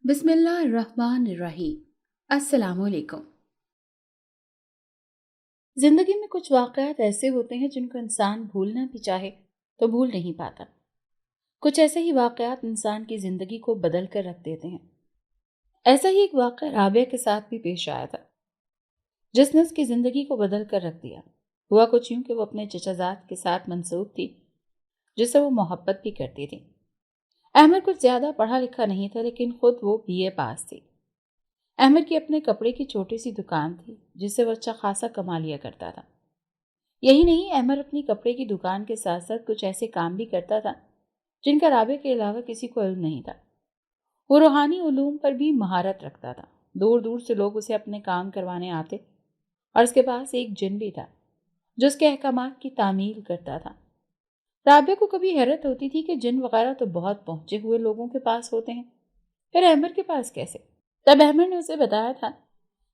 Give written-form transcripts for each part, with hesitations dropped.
بسم اللہ الرحمن الرحیم۔ السلام علیکم۔ زندگی میں کچھ واقعات ایسے ہوتے ہیں جن کو انسان بھولنا بھی چاہے تو بھول نہیں پاتا۔ کچھ ایسے ہی واقعات انسان کی زندگی کو بدل کر رکھ دیتے ہیں۔ ایسا ہی ایک واقعہ رابعہ کے ساتھ بھی پیش آیا تھا جس نے اس کی زندگی کو بدل کر رکھ دیا۔ ہوا کچھ یوں کہ وہ اپنے چچا زاد کے ساتھ منسوب تھی جس سے وہ محبت بھی کرتی تھی۔ احمد کچھ زیادہ پڑھا لکھا نہیں تھا لیکن خود وہ BA پاس تھی۔ احمد کی اپنے کپڑے کی چھوٹی سی دکان تھی جس سے وہ اچھا خاصا کما لیا کرتا تھا۔ یہی نہیں، احمد اپنی کپڑے کی دکان کے ساتھ ساتھ کچھ ایسے کام بھی کرتا تھا جن کا رابعہ کے علاوہ کسی کو علم نہیں تھا۔ وہ روحانی علوم پر بھی مہارت رکھتا تھا۔ دور دور سے لوگ اسے اپنے کام کروانے آتے اور اس کے پاس ایک جن بھی تھا جو اس کے احکامات کی تعمیل کرتا تھا۔ رابعہ کو کبھی حیرت ہوتی تھی کہ جن وغیرہ تو بہت پہنچے ہوئے لوگوں کے پاس ہوتے ہیں، پھر احمد کے پاس کیسے؟ تب احمد نے اسے بتایا تھا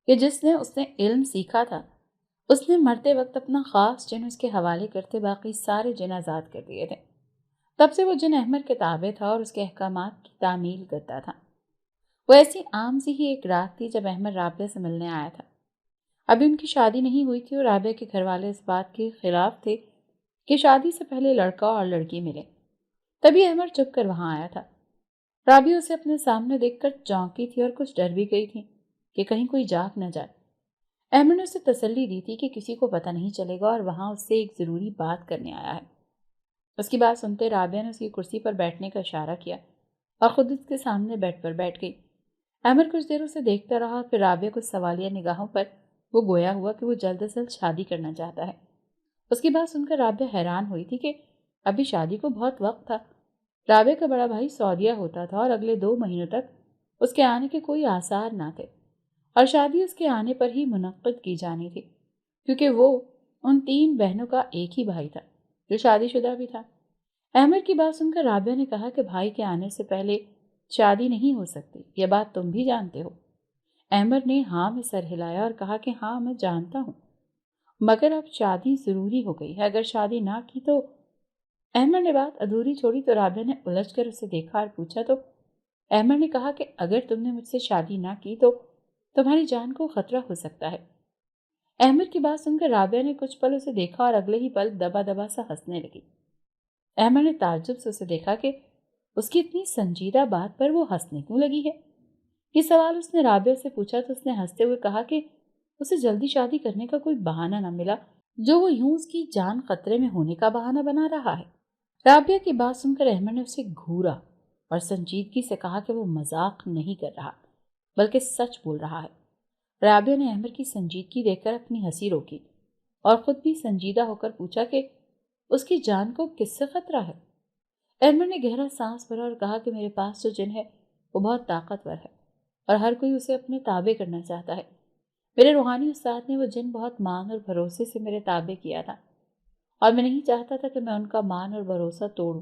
کہ جس نے اس نے علم سیکھا تھا اس نے مرتے وقت اپنا خاص جن اس کے حوالے کرتے باقی سارے جن آزاد کر دیے تھے۔ تب سے وہ جن احمد کے تابع تھا اور اس کے احکامات کی تعمیل کرتا تھا۔ وہ ایسی عام سی ہی ایک رات تھی جب احمد رابعہ سے ملنے آیا تھا۔ ابھی ان کی شادی نہیں ہوئی تھی اور رابعہ کے گھر والے اس بات کے خلاف تھے کہ شادی سے پہلے لڑکا اور لڑکی ملے۔ تبھی احمد چپ کر وہاں آیا تھا۔ رابعہ اسے اپنے سامنے دیکھ کر چونکی تھی اور کچھ ڈر بھی گئی تھی کہ کہیں کوئی جاگ نہ جائے۔ احمد نے اسے تسلی دی تھی کہ کسی کو پتہ نہیں چلے گا اور وہاں اس سے ایک ضروری بات کرنے آیا ہے۔ اس کی بات سنتے رابعہ نے اس کی کرسی پر بیٹھنے کا اشارہ کیا اور خود اس کے سامنے بیڈ پر بیٹھ گئی۔ احمد کچھ دیر اسے دیکھتا رہا اور پھر رابعہ کچھ سوالیہ نگاہوں پر وہ گویا ہوا کہ وہ جلد از جلد شادی کرنا چاہتا ہے۔ اس کی بات سن کر رابعہ حیران ہوئی تھی کہ ابھی شادی کو بہت وقت تھا۔ رابعہ کا بڑا بھائی سعودیہ ہوتا تھا اور اگلے 2 مہینوں تک اس کے آنے کے کوئی آثار نہ تھے اور شادی اس کے آنے پر ہی منعقد کی جانی تھی کیونکہ وہ ان 3 بہنوں کا ایک ہی بھائی تھا جو شادی شدہ بھی تھا۔ احمد کی بات سن کر رابعہ نے کہا کہ بھائی کے آنے سے پہلے شادی نہیں ہو سکتی، یہ بات تم بھی جانتے ہو۔ احمد نے ہاں میں سر ہلایا اور کہا کہ ہاں میں جانتا ہوں، مگر اب شادی ضروری ہو گئی ہے، اگر شادی نہ کی تو… احمد نے بات ادھوری چھوڑی تو رابعہ نے الجھ کر اسے دیکھا اور پوچھا تو احمد نے کہا کہ اگر تم نے مجھ سے شادی نہ کی تو تمہاری جان کو خطرہ ہو سکتا ہے۔ احمد کی بات سن کر رابعہ نے کچھ پل اسے دیکھا اور اگلے ہی پل دبا دبا سا ہنسنے لگی۔ احمد نے تعجب سے اسے دیکھا کہ اس کی اتنی سنجیدہ بات پر وہ ہنسنے کیوں لگی ہے۔ یہ سوال اس نے رابعہ سے پوچھا تو اس نے ہنستے ہوئے کہا کہ اسے جلدی شادی کرنے کا کوئی بہانہ نہ ملا جو وہ یوں اس کی جان خطرے میں ہونے کا بہانہ بنا رہا ہے۔ رابعہ کی بات سن کر احمد نے اسے گھورا اور سنجیدگی سے کہا کہ وہ مذاق نہیں کر رہا بلکہ سچ بول رہا ہے۔ رابعہ نے احمد کی سنجیدگی دیکھ کر اپنی ہنسی روکی اور خود بھی سنجیدہ ہو کر پوچھا کہ اس کی جان کو کس سے خطرہ ہے۔ احمد نے گہرا سانس بھرا اور کہا کہ میرے پاس جو جن ہے وہ بہت طاقتور ہے اور ہر کوئی اسے اپنے تابع کرنا چاہتا ہے۔ میرے روحانی استاد نے وہ جن بہت مان اور بھروسے سے میرے تابع کیا تھا اور میں نہیں چاہتا تھا کہ میں ان کا مان اور بھروسہ توڑوں۔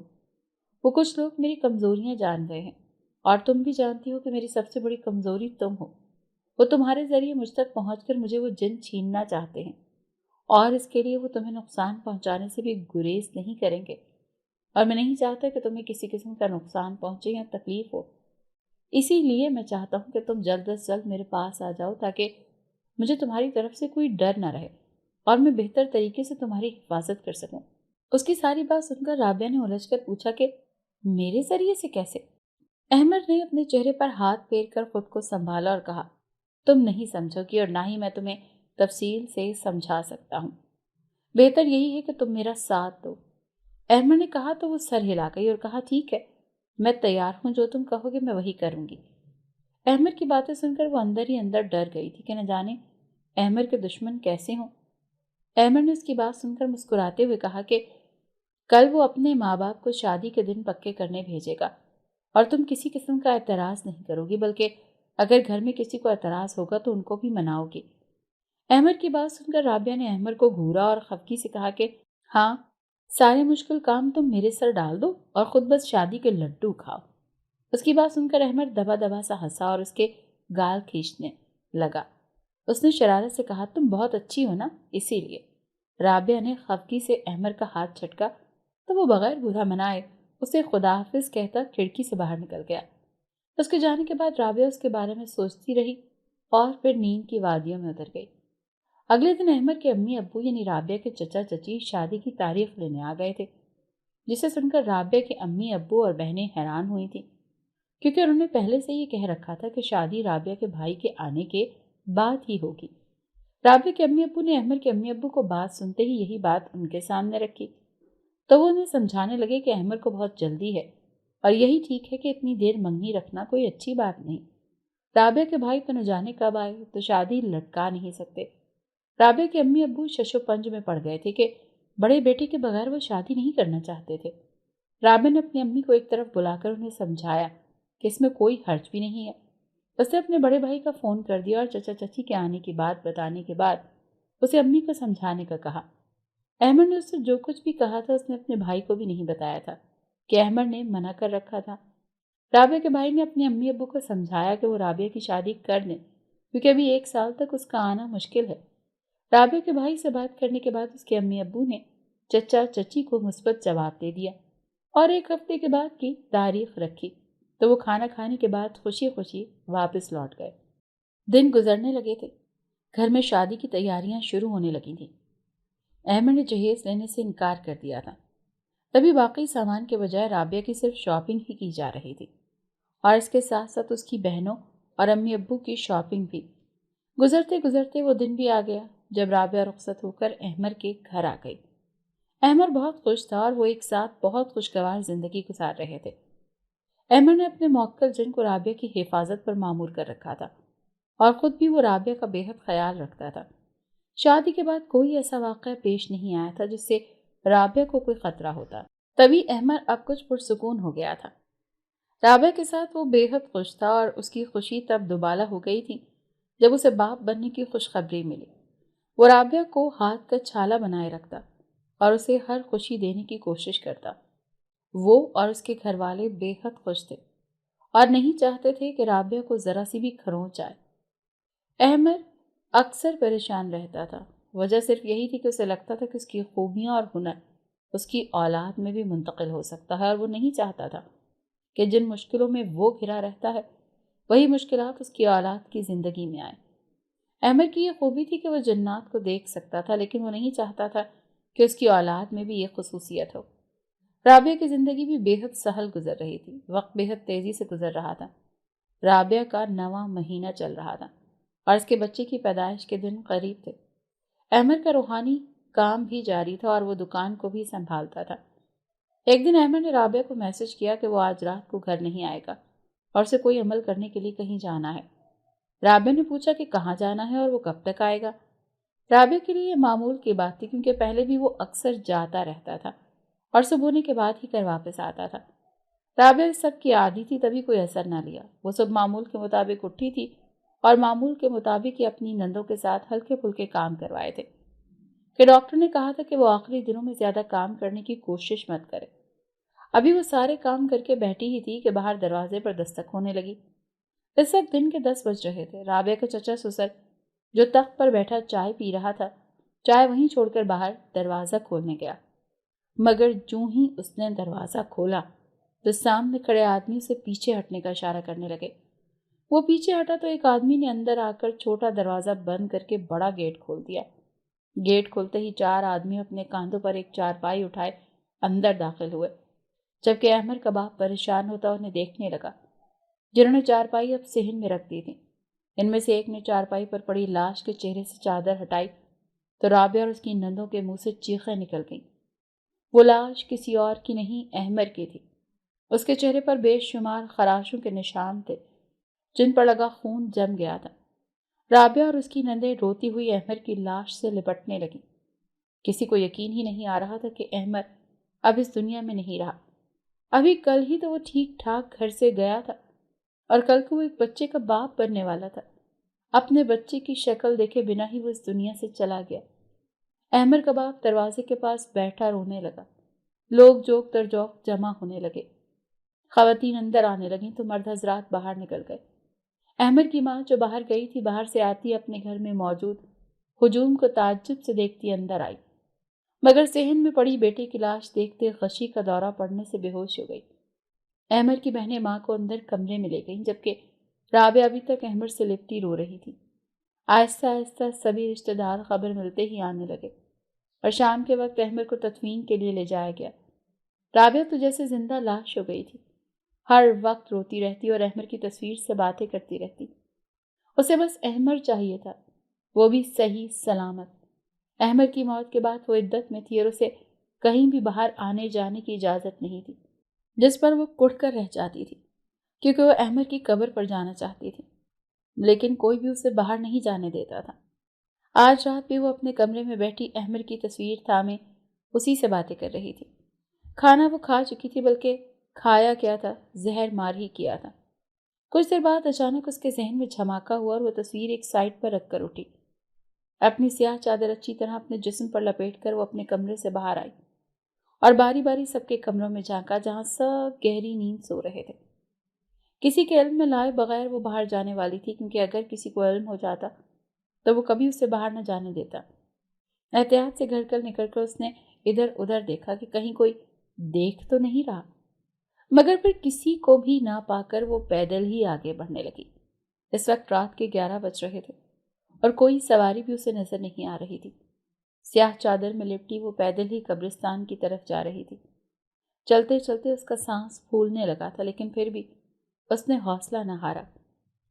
وہ کچھ لوگ میری کمزوریاں جان گئے ہیں اور تم بھی جانتی ہو کہ میری سب سے بڑی کمزوری تم ہو۔ وہ تمہارے ذریعے مجھ تک پہنچ کر مجھے وہ جن چھیننا چاہتے ہیں اور اس کے لیے وہ تمہیں نقصان پہنچانے سے بھی گریز نہیں کریں گے اور میں نہیں چاہتا کہ تمہیں کسی قسم کا نقصان پہنچے یا تکلیف ہو۔ اسی لیے میں چاہتا ہوں کہ تم جلد از جلد میرے پاس آ جاؤ تاکہ مجھے تمہاری طرف سے کوئی ڈر نہ رہے اور میں بہتر طریقے سے تمہاری حفاظت کر سکوں۔ اس کی ساری بات سن کر رابعہ نے الجھ کر پوچھا کہ میرے ذریعے سے کیسے؟ احمد نے اپنے چہرے پر ہاتھ پھیر کر خود کو سنبھالا اور کہا تم نہیں سمجھو گی اور نہ ہی میں تمہیں تفصیل سے سمجھا سکتا ہوں۔ بہتر یہی ہے کہ تم میرا ساتھ دو۔ احمد نے کہا تو وہ سر ہلا گئی اور کہا ٹھیک ہے، میں تیار ہوں، جو تم کہو گے میں وہی کروں گی۔ احمد کی باتیں سن کر وہ اندر ہی اندر ڈر گئی تھی کہ نہ جانے احمد کے دشمن کیسے ہوں۔ احمد نے اس کی بات سن کر مسکراتے ہوئے کہا کہ کل وہ اپنے ماں باپ کو شادی کے دن پکے کرنے بھیجے گا اور تم کسی قسم کا اعتراض نہیں کرو گی، بلکہ اگر گھر میں کسی کو اعتراض ہوگا تو ان کو بھی مناؤ گی۔ احمد کی بات سن کر رابعہ نے احمد کو گھورا اور خفگی سے کہا کہ ہاں، سارے مشکل کام تم میرے سر ڈال دو اور خود بس شادی کے لڈو کھاؤ۔ اس کی بات سن کر احمد دبا دبا سا ہنسا اور اس کے گال کھینچنے لگا۔ اس نے شرارت سے کہا تم بہت اچھی ہو نا، اسی لیے۔ رابعہ نے خفگی سے احمد کا ہاتھ جھٹکا تو وہ بغیر برا منائے اسے خدا حافظ کہتا کھڑکی سے باہر نکل گیا۔ اس کے جانے کے بعد رابعہ اس کے بارے میں سوچتی رہی اور پھر نیند کی وادیوں میں اتر گئی۔ اگلے دن احمد کے امی ابو یعنی رابعہ کے چچا چچی شادی کی تاریخ لینے آ گئے تھے، جسے سن کر رابعہ کے امی ابو اور بہنیں حیران ہوئی تھیں، کیونکہ انہوں نے پہلے سے یہ کہہ رکھا تھا کہ شادی رابعہ کے بھائی کے آنے کے بعد ہی ہوگی۔ رابعہ کے امی ابو نے احمد کے امی ابو کو بات سنتے ہی یہی بات ان کے سامنے رکھی، تو وہ انہیں سمجھانے لگے کہ احمد کو بہت جلدی ہے اور یہی ٹھیک ہے کہ اتنی دیر منگنی رکھنا کوئی اچھی بات نہیں۔ رابعہ کے بھائی تو نہ جانے کب آئے، تو شادی لٹکا نہیں سکتے۔ رابعہ کے امی ابو شش و پنج میں پڑ گئے تھے کہ بڑے بیٹے کے بغیر وہ شادی نہیں کرنا چاہتے تھے۔ رابعہ نے اپنی امی کو ایک طرف بلا کر انہیں سمجھایا کہ اس میں کوئی حرج بھی نہیں ہے۔ اس نے اپنے بڑے بھائی کا فون کر دیا اور چچا چچی کے آنے کی بات بتانے کے بعد اسے امی کو سمجھانے کا کہا۔ احمد نے اس سے جو کچھ بھی کہا تھا اس نے اپنے بھائی کو بھی نہیں بتایا تھا کہ احمد نے منع کر رکھا تھا۔ رابعہ کے بھائی نے اپنے امی ابو کو سمجھایا کہ وہ رابعہ کی شادی کر دیں، کیونکہ ابھی 1 سال تک اس کا آنا مشکل ہے۔ رابعہ کے بھائی سے بات کرنے کے بعد اس کے امی ابو نے چچا چچی کو مثبت جواب دے دیا اور 1 ہفتے کے بعد کی تاریخ رکھی، تو وہ کھانا کھانے کے بعد خوشی خوشی واپس لوٹ گئے۔ دن گزرنے لگے تھے، گھر میں شادی کی تیاریاں شروع ہونے لگی تھیں۔ احمد نے جہیز لینے سے انکار کر دیا تھا، تبھی باقی سامان کے بجائے رابعہ کی صرف شاپنگ ہی کی جا رہی تھی، اور اس کے ساتھ ساتھ اس کی بہنوں اور امی ابو کی شاپنگ بھی۔ گزرتے گزرتے وہ دن بھی آ گیا جب رابعہ رخصت ہو کر احمد کے گھر آ گئی۔ احمد بہت خوش تھا اور وہ ایک ساتھ بہت خوشگوار زندگی گزار رہے تھے۔ احمد نے اپنے موکل جن کو رابعہ کی حفاظت پر مامور کر رکھا تھا اور خود بھی وہ رابعہ کا بے حد خیال رکھتا تھا۔ شادی کے بعد کوئی ایسا واقعہ پیش نہیں آیا تھا جس سے رابعہ کو کوئی خطرہ ہوتا۔ تبھی احمد اب کچھ پرسکون ہو گیا تھا۔ رابعہ کے ساتھ وہ بے حد خوش تھا اور اس کی خوشی تب دوبالا ہو گئی تھی جب اسے باپ بننے کی خوشخبری ملی۔ وہ رابعہ کو ہاتھ کا چھالا بنائے رکھتا اور اسے ہر خوشی دینے کی کوشش کرتا۔ وہ اور اس کے گھر والے بے حد خوش تھے اور نہیں چاہتے تھے کہ رابعہ کو ذرا سی بھی کھروچ آئے۔ احمد اکثر پریشان رہتا تھا، وجہ صرف یہی تھی کہ اسے لگتا تھا کہ اس کی خوبیاں اور ہنر اس کی اولاد میں بھی منتقل ہو سکتا ہے، اور وہ نہیں چاہتا تھا کہ جن مشکلوں میں وہ گھرا رہتا ہے وہی مشکلات اس کی اولاد کی زندگی میں آئے۔ احمد کی یہ خوبی تھی کہ وہ جنات کو دیکھ سکتا تھا، لیکن وہ نہیں چاہتا تھا کہ اس کی اولاد میں بھی یہ خصوصیت ہو۔ رابعہ کی زندگی بھی بے حد سہل گزر رہی تھی، وقت بے حد تیزی سے گزر رہا تھا۔ رابعہ کا 9واں مہینہ چل رہا تھا اور اس کے بچے کی پیدائش کے دن قریب تھے۔ احمد کا روحانی کام بھی جاری تھا اور وہ دکان کو بھی سنبھالتا تھا۔ ایک دن احمد نے رابعہ کو میسج کیا کہ وہ آج رات کو گھر نہیں آئے گا اور اسے کوئی عمل کرنے کے لیے کہیں جانا ہے۔ رابعہ نے پوچھا کہ کہاں جانا ہے اور وہ کب تک آئے گا۔ رابعہ کے لیے یہ معمول کی بات تھی، کیونکہ پہلے بھی وہ اکثر جاتا رہتا تھا اور صبح ہونے کے بعد ہی کر واپس آتا تھا۔ رابعہ اس سب کی عادی تھی، تبھی کوئی اثر نہ لیا۔ وہ سب معمول کے مطابق اٹھی تھی اور معمول کے مطابق ہی اپنی نندوں کے ساتھ ہلکے پھلکے کام کروائے تھے کہ ڈاکٹر نے کہا تھا کہ وہ آخری دنوں میں زیادہ کام کرنے کی کوشش مت کرے۔ ابھی وہ سارے کام کر کے بیٹھی ہی تھی کہ باہر دروازے پر دستک ہونے لگی۔ اس وقت دن کے 10 بج رہے تھے۔ رابعہ کا چچا سسر جو تخت پر بیٹھا چائے پی رہا تھا، چائے وہیں چھوڑ کر باہر دروازہ کھولنے گیا، مگر جوں ہی اس نے دروازہ کھولا تو سامنے کھڑے آدمی اسے پیچھے ہٹنے کا اشارہ کرنے لگے۔ وہ پیچھے ہٹا تو ایک آدمی نے اندر آ کر چھوٹا دروازہ بند کر کے بڑا گیٹ کھول دیا۔ گیٹ کھولتے ہی 4 آدمی اپنے کاندھوں پر ایک چارپائی اٹھائے اندر داخل ہوئے، جبکہ احمد کا باپ پریشان ہوتا انہیں دیکھنے لگا، جنہوں نے چارپائی اب صحن میں رکھ دی تھی۔ ان میں سے ایک نے چارپائی پر پڑی لاش کے چہرے سے چادر ہٹائی تو رابعہ اور اس کی نندوں کے منہ سے چیخیں نکل گئیں۔ وہ لاش کسی اور کی نہیں، احمد کی تھی۔ اس کے چہرے پر بے شمار خراشوں کے نشان تھے جن پر لگا خون جم گیا تھا۔ رابعہ اور اس کی نندیں روتی ہوئی احمد کی لاش سے لپٹنے لگیں۔ کسی کو یقین ہی نہیں آ رہا تھا کہ احمد اب اس دنیا میں نہیں رہا۔ ابھی کل ہی تو وہ ٹھیک ٹھاک گھر سے گیا تھا اور کل کو وہ ایک بچے کا باپ بننے والا تھا۔ اپنے بچے کی شکل دیکھے بنا ہی وہ اس دنیا سے چلا گیا۔ احمد کا باپ دروازے کے پاس بیٹھا رونے لگا۔ لوگ جوک در جوک جمع ہونے لگے۔ خواتین اندر آنے لگیں تو مرد حضرات باہر نکل گئے۔ احمد کی ماں جو باہر گئی تھی، باہر سے آتی اپنے گھر میں موجود ہجوم کو تعجب سے دیکھتی اندر آئی، مگر صحن میں پڑی بیٹے کی لاش دیکھتے غشی کا دورہ پڑنے سے بے ہوش ہو گئی۔ احمد کی بہنیں ماں کو اندر کمرے میں لے گئیں، جبکہ رابعہ ابھی تک احمد سے لپٹی رو رہی تھی۔ آہستہ آہستہ سبھی رشتہ دار خبر ملتے ہی آنے لگے اور شام کے وقت احمد کو تدفین کے لیے لے جایا گیا۔ رابعہ تو جیسے زندہ لاش ہو گئی تھی، ہر وقت روتی رہتی اور احمد کی تصویر سے باتیں کرتی رہتی۔ اسے بس احمد چاہیے تھا، وہ بھی صحیح سلامت۔ احمد کی موت کے بعد وہ عدت میں تھی اور اسے کہیں بھی باہر آنے جانے کی اجازت نہیں تھی، جس پر وہ کڑھ کر رہ جاتی تھی، کیونکہ وہ احمد کی قبر پر جانا چاہتی تھی، لیکن کوئی بھی اسے باہر نہیں جانے دیتا تھا۔ آج رات بھی وہ اپنے کمرے میں بیٹھی احمد کی تصویر تھامے اسی سے باتیں کر رہی تھی۔ کھانا وہ کھا چکی تھی، بلکہ کھایا کیا تھا، زہر مار ہی کیا تھا۔ کچھ دیر بعد اچانک اس کے ذہن میں جھماکا ہوا اور وہ تصویر ایک سائڈ پر رکھ کر اٹھی۔ اپنی سیاہ چادر اچھی طرح اپنے جسم پر لپیٹ کر وہ اپنے کمرے سے باہر آئی اور باری باری سب کے کمروں میں جھانکا، جہاں سب گہری نیند سو رہے تھے۔ کسی کے علم میں لائے بغیر وہ باہر جانے والی تھی، کیونکہ اگر کسی کو علم ہو جاتا تو وہ کبھی اسے باہر نہ جانے دیتا۔ احتیاط سے گھر کر نکل کر اس نے ادھر ادھر دیکھا کہ کہیں کوئی دیکھ تو نہیں رہا، مگر پھر کسی کو بھی نہ پا کر وہ پیدل ہی آگے بڑھنے لگی۔ اس وقت رات کے 11 بج رہے تھے اور کوئی سواری بھی اسے نظر نہیں آ رہی تھی۔ سیاہ چادر میں لپٹی وہ پیدل ہی قبرستان کی طرف جا رہی تھی۔ چلتے چلتے اس کا سانس پھولنے لگا تھا، لیکن پھر بھی اس نے حوصلہ نہ ہارا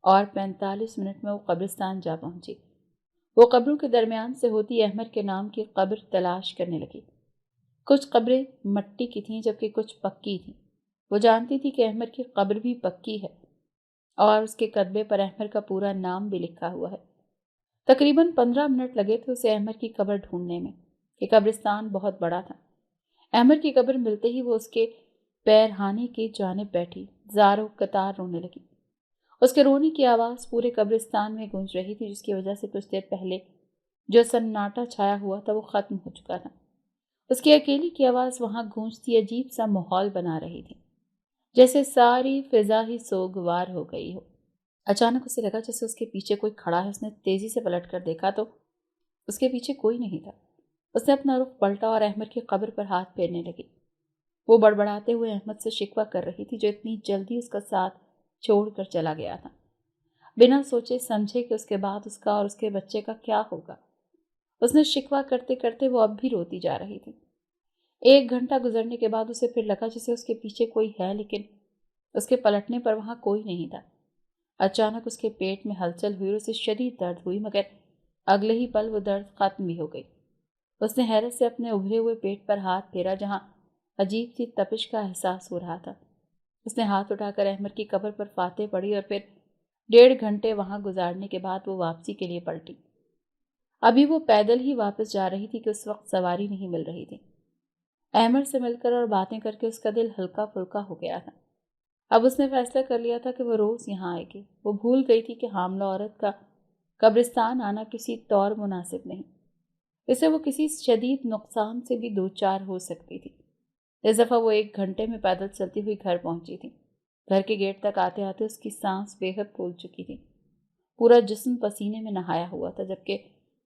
اور 45 منٹ میں وہ قبرستان جا پہنچی۔ وہ قبروں کے درمیان سے ہوتی احمد کے نام کی قبر تلاش کرنے لگی۔ کچھ قبریں مٹی کی تھیں جبکہ کچھ پکی تھیں۔ وہ جانتی تھی کہ احمد کی قبر بھی پکی ہے اور اس کے کتبے پر احمد کا پورا نام بھی لکھا ہوا ہے۔ تقریباً 15 منٹ لگے تھے اسے احمد کی قبر ڈھونڈنے میں، کہ قبرستان بہت بڑا تھا۔ احمد کی قبر ملتے ہی وہ اس کے پیرہانے کی جانب بیٹھی، زاروں قطار رونے لگی۔ اس کے رونے کی آواز پورے قبرستان میں گونج رہی تھی، جس کی وجہ سے کچھ دیر پہلے جو سناٹا چھایا ہوا تھا وہ ختم ہو چکا تھا۔ اس کی اکیلی کی آواز وہاں گونجتی عجیب سا ماحول بنا رہی تھی، جیسے ساری فضا ہی سوگوار ہو گئی ہو۔ اچانک اسے لگا جیسے اس کے پیچھے کوئی کھڑا ہے۔ اس نے تیزی سے پلٹ کر دیکھا تو اس کے پیچھے کوئی نہیں تھا۔ اس نے اپنا رخ پلٹا اور احمد کی قبر پر ہاتھ پھیرنے لگی۔ وہ بڑبڑاتے ہوئے احمد سے شکوہ کر رہی تھی، جو اتنی جلدی اس کا ساتھ چھوڑ کر چلا گیا تھا، بنا سوچے سمجھے کہ اس کے بعد اس کا اور اس کے بچے کا کیا ہوگا۔ اس نے شکوہ کرتے کرتے وہ اب بھی روتی جا رہی تھی۔ 1 گھنٹہ گزرنے کے بعد اسے پھر لگا جیسے اس کے پیچھے کوئی ہے، لیکن اس کے پلٹنے پر وہاں کوئی نہیں تھا۔ اچانک اس کے پیٹ میں ہلچل ہوئی اور اسے شدید درد ہوئی، مگر اگلے ہی پل وہ درد ختم بھی ہو گئی۔ اس نے حیرت سے اپنے ابھرے ہوئے پیٹ پر ہاتھ پھیرا، جہاں عجیب سی تپش کا احساس ہو رہا تھا۔ اس نے ہاتھ اٹھا کر احمد کی قبر پر فاتح پڑھی اور پھر 1.5 گھنٹے وہاں گزارنے کے بعد وہ واپسی کے لیے پلٹی۔ ابھی وہ پیدل ہی واپس جا رہی تھی کہ اس وقت سواری نہیں مل رہی تھی۔ احمد سے مل کر اور باتیں کر کے اس کا دل ہلکا پھلکا ہو گیا تھا۔ اب اس نے فیصلہ کر لیا تھا کہ وہ روز یہاں آئے گی۔ وہ بھول گئی تھی کہ حاملہ عورت کا قبرستان آنا کسی طور مناسب نہیں، اسے وہ کسی شدید نقصان سے بھی دوچار ہو سکتی تھی۔ اس دفعہ وہ 1 گھنٹے میں پیدل چلتی ہوئی گھر پہنچی تھی۔ گھر کے گیٹ تک آتے آتے اس کی سانس بے حد پھول چکی تھی۔ پورا جسم پسینے میں نہایا ہوا تھا، جبکہ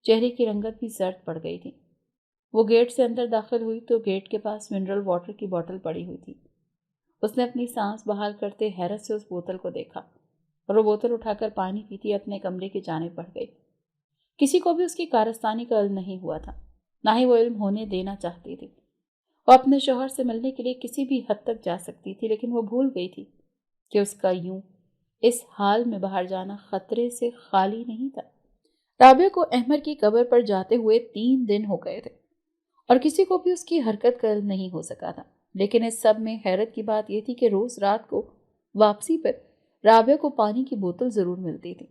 چہرے کی رنگت بھی زرد پڑ گئی تھی۔ وہ گیٹ سے اندر داخل ہوئی تو گیٹ کے پاس منرل واٹر کی بوتل پڑی ہوئی تھی۔ اس نے اپنی سانس بحال کرتے حیرت سے اس بوتل کو دیکھا اور وہ بوتل اٹھا کر پانی پیتی اپنے کمرے کی جانب بڑھ گئی۔ کسی کو بھی اس کی کارستانی کا علم نہیں ہوا تھا، نہ ہی وہ علم ہونے دینا چاہتی تھی۔ وہ اپنے شوہر سے ملنے کے لیے کسی بھی حد تک جا سکتی تھی، لیکن وہ بھول گئی تھی کہ اس کا یوں اس حال میں باہر جانا خطرے سے خالی نہیں تھا۔ رابعہ کو احمد کی قبر پر جاتے ہوئے 3 دن ہو گئے تھے اور کسی کو بھی اس کی حرکت کا علم نہیں ہو سکا تھا، لیکن اس سب میں حیرت کی بات یہ تھی کہ روز رات کو واپسی پر رابعہ کو پانی کی بوتل ضرور ملتی تھی۔